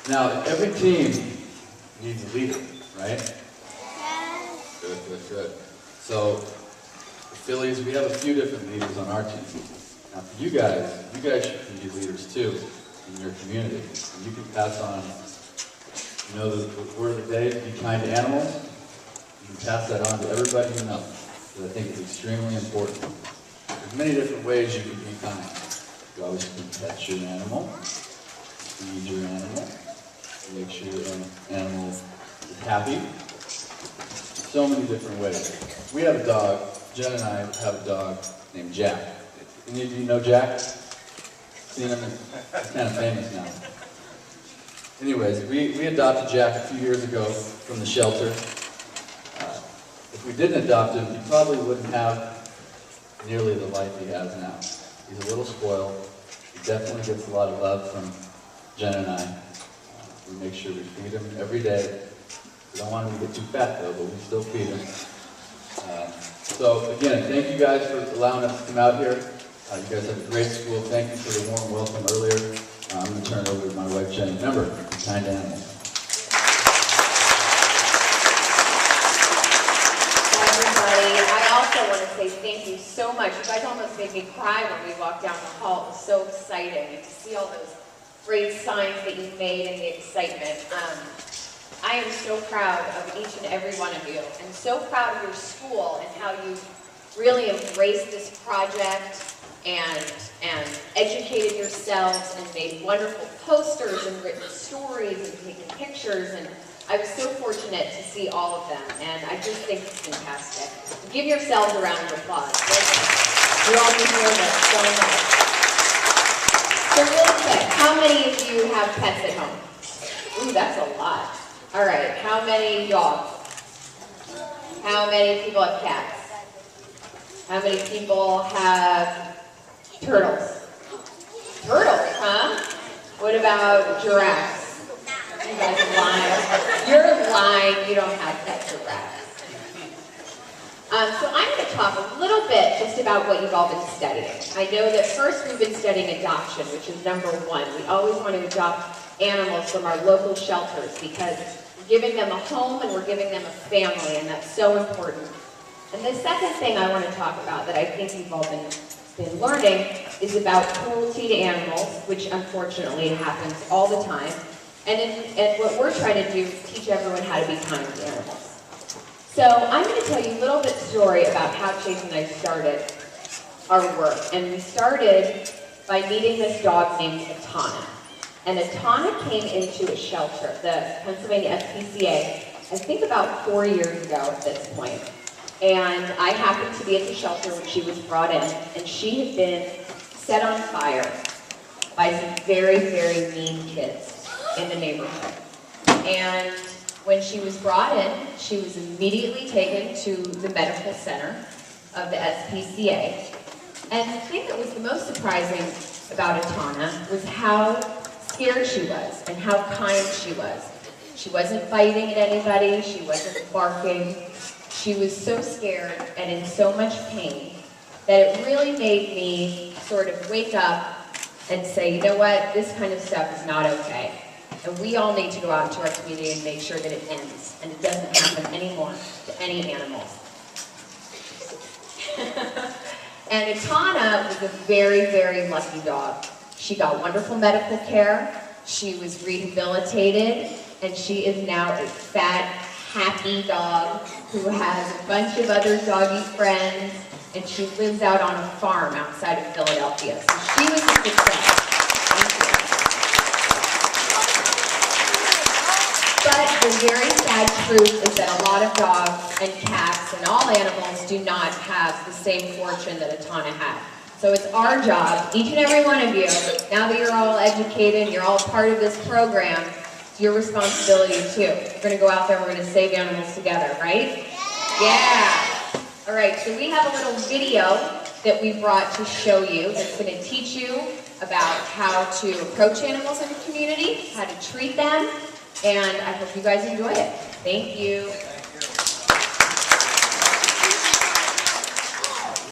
Now, every team needs a leader, right? Good, good, good. So, the Phillies, we have a few different leaders on our team. Now, for you guys should be leaders too in your community. And you can pass on, you know, the word of the day, be kind to animals. You can pass that on to everybody you know. Because I think it's extremely important. There's many different ways you can be kind. You always can pet your animal, feed your animal, make sure your animal is happy. So many different ways. We have a dog, Jen and I have a dog named Jack. Any of you know Jack? Seen him? He's kind of famous now. Anyways, we adopted Jack a few years ago from the shelter. If we didn't adopt him, he probably wouldn't have nearly the life he has now. He's a little spoiled. He definitely gets a lot of love from Jen and I. We make sure we feed him every day. We don't want him to get too fat though, but we still feed him. So again, thank you guys for allowing us to come out here. You guys have a great school. Thank you for the warm welcome earlier. I'm going to turn it over to my wife, Jenny. Remember, be kind to animals. Everybody, I also want to say thank you so much. You guys almost made me cry when we walked down the hall. It was so exciting. And to see all those great signs that you made and the excitement. I am so proud of each and every one of you, and so proud of your school and how you really embraced this project and educated yourselves and made wonderful posters and written stories and taken pictures. And I was so fortunate to see all of them, and I just think it's fantastic. Give yourselves a round of applause. You all deserve it so much. So real quick, how many of you have pets at home? Ooh, that's a lot. All right, how many dogs? How many people have cats? How many people have turtles? Turtles, huh? What about giraffes? You guys are lying. You're lying, you don't have pet giraffes. So I'm going to talk a little bit just about what you've all been studying. I know that first we've been studying adoption, which is number one. We always want to adopt animals from our local shelters because we're giving them a home and we're giving them a family, and that's so important. And the second thing I want to talk about that I think you've all been learning is about cruelty to animals, which unfortunately happens all the time. And what we're trying to do is teach everyone how to be kind to animals. So I'm going to tell you a little bit story about how Chase and I started our work. And we started by meeting this dog named Atana. And Atana came into a shelter, the Pennsylvania SPCA, I think about 4 years ago at this point. And I happened to be at the shelter when she was brought in, and she had been set on fire by some very, very mean kids in the neighborhood. And when she was brought in, she was immediately taken to the medical center of the SPCA. And the thing that was the most surprising about Atana was how scared she was and how kind she was. She wasn't biting at anybody, she wasn't barking. She was so scared and in so much pain that it really made me sort of wake up and say, you know what, this kind of stuff is not okay. And we all need to go out into our community and make sure that it ends and it doesn't happen anymore to any animals. And Atana was a very, very lucky dog. She got wonderful medical care, she was rehabilitated, and she is now a fat, happy dog who has a bunch of other doggy friends, and she lives out on a farm outside of Philadelphia. So she was a success. But the very sad truth is that a lot of dogs and cats and all animals do not have the same fortune that Atana had. So it's our job, each and every one of you, now that you're all educated, you're all part of this program, it's your responsibility too. We're going to go out there, we're going to save animals together, right? Yeah! All right, so we have a little video that we brought to show you that's going to teach you about how to approach animals in the community, how to treat them, and I hope you guys enjoy it. Thank you.